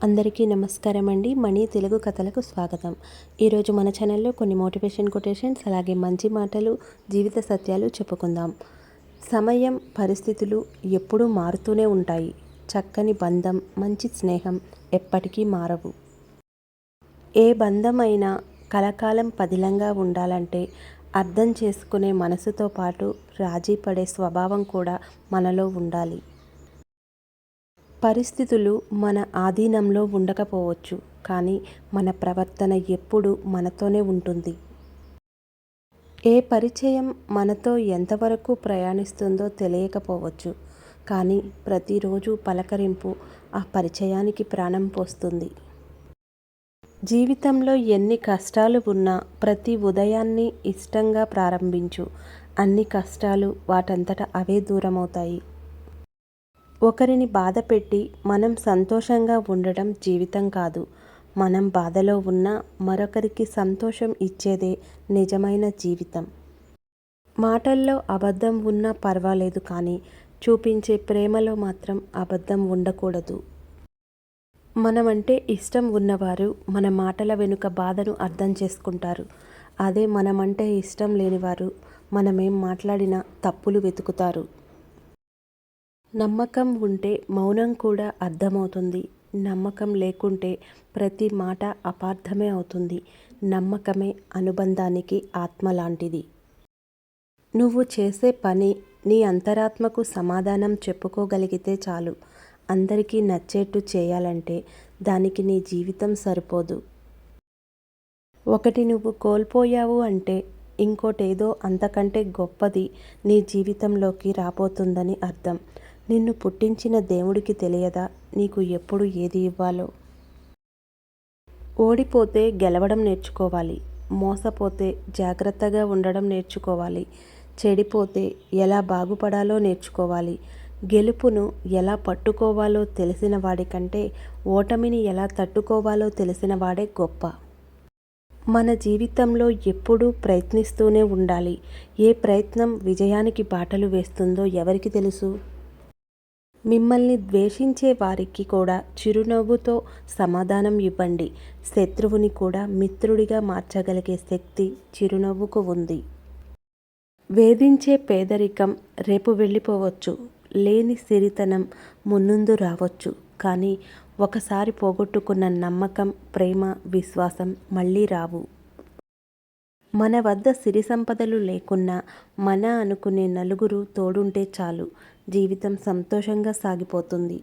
అందరికీ నమస్కారం అండి. మనీ తెలుగు కథలకు స్వాగతం. ఈరోజు మన ఛానల్లో కొన్ని మోటివేషన్ కొటేషన్స్, అలాగే మంచి మాటలు, జీవిత సత్యాలు చెప్పుకుందాం. సమయం, పరిస్థితులు ఎప్పుడూ మారుతూనే ఉంటాయి. చక్కని బంధం, మంచి స్నేహం ఎప్పటికీ మారవు. ఏ బంధమైనా కలకాలం పదిలంగా ఉండాలంటే అర్థం చేసుకునే మనసుతో పాటు రాజీ పడే స్వభావం కూడా మనలో ఉండాలి. పరిస్థితులు మన ఆధీనంలో ఉండకపోవచ్చు, కానీ మన ప్రవర్తన ఎప్పుడూ మనతోనే ఉంటుంది. ఏ పరిచయం మనతో ఎంతవరకు ప్రయాణిస్తుందో తెలియకపోవచ్చు, కానీ ప్రతిరోజు పలకరింపు ఆ పరిచయానికి ప్రాణం పోస్తుంది. జీవితంలో ఎన్ని కష్టాలు ఉన్నా ప్రతి ఉదయాన్ని ఇష్టంగా ప్రారంభించు. అన్ని కష్టాలు వాటంతట అవే దూరమవుతాయి. ఒకరిని బాధపెట్టి మనం సంతోషంగా ఉండడం జీవితం కాదు. మనం బాధలో ఉన్నా మరొకరికి సంతోషం ఇచ్చేదే నిజమైన జీవితం. మాటల్లో అబద్ధం ఉన్నా పర్వాలేదు, కానీ చూపించే ప్రేమలో మాత్రం అబద్ధం ఉండకూడదు. మనమంటే ఇష్టం ఉన్నవారు మన మాటల వెనుక బాధను అర్థం చేసుకుంటారు. అదే మనమంటే ఇష్టం లేనివారు మనమేం మాట్లాడినా తప్పులు వెతుకుతారు. నమ్మకం ఉంటే మౌనం కూడా అర్థమవుతుంది. నమ్మకం లేకుంటే ప్రతి మాట అపార్థమే అవుతుంది. నమ్మకమే అనుబంధానికి ఆత్మ లాంటిది. నువ్వు చేసే పని నీ అంతరాత్మకు సమాధానం చెప్పుకోగలిగితే చాలు. అందరికీ నచ్చేట్టు చేయాలంటే దానికి నీ జీవితం సరిపోదు. ఒకటి నువ్వు కోల్పోయావు అంటే ఇంకోటేదో అంతకంటే గొప్పది నీ జీవితంలోకి రాబోతుందని అర్థం. నిన్ను పుట్టించిన దేవుడికి తెలియదా నీకు ఎప్పుడు ఏది ఇవ్వాలో? ఓడిపోతే గెలవడం నేర్చుకోవాలి. మోసపోతే జాగ్రత్తగా ఉండడం నేర్చుకోవాలి. చెడిపోతే ఎలా బాగుపడాలో నేర్చుకోవాలి. గెలుపును ఎలా పట్టుకోవాలో తెలిసిన వాడికంటే ఓటమిని ఎలా తట్టుకోవాలో తెలిసిన వాడే గొప్ప. మన జీవితంలో ఎప్పుడూ ప్రయత్నిస్తూనే ఉండాలి. ఏ ప్రయత్నం విజయానికి బాటలు వేస్తుందో ఎవరికి తెలుసు? మిమ్మల్ని ద్వేషించే వారికి కూడా చిరునవ్వుతో సమాధానం ఇవ్వండి. శత్రువుని కూడా మిత్రుడిగా మార్చగలిగే శక్తి చిరునవ్వుకు ఉంది. వేధించే పేదరికం రేపు వెళ్ళిపోవచ్చు. లేని సిరితనం మున్నుందు రావచ్చు. కానీ ఒకసారి పోగొట్టుకున్న నమ్మకం, ప్రేమ, విశ్వాసం మళ్ళీ రావు. మన వద్ద సిరి సంపదలు లేకున్నా మన అనుకునే నలుగురు తోడుంటే చాలు. జీవితం సంతోషంగా సాగిపోతుంది.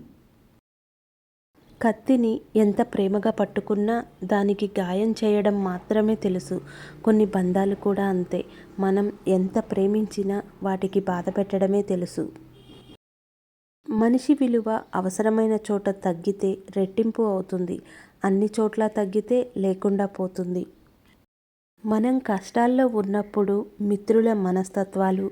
కత్తిని ఎంత ప్రేమగా పట్టుకున్నా దానికి గాయం చేయడం మాత్రమే తెలుసు. కొన్ని బంధాలు కూడా అంతే. మనం ఎంత ప్రేమించినా వాటికి బాధ పెట్టడమే తెలుసు. మనిషి విలువ అవసరమైన చోట తగ్గితే రెట్టింపు అవుతుంది. అన్ని చోట్ల తగ్గితే లేకుండా పోతుంది. మనం కష్టాల్లో ఉన్నప్పుడు మిత్రుల మనస్తత్వాలు,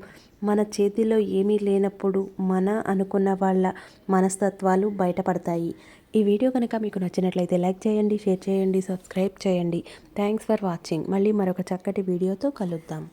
మన చేతిలో ఏమీ లేనప్పుడు మన అనుకున్న వాళ్ళ మనస్తత్వాలు బయటపడతాయి. ఈ వీడియో కనుక మీకు నచ్చినట్లయితే లైక్ చేయండి, షేర్ చేయండి, సబ్స్క్రైబ్ చేయండి. Thanks for watching. మళ్ళీ మరొక చక్కటి వీడియోతో కలుద్దాం.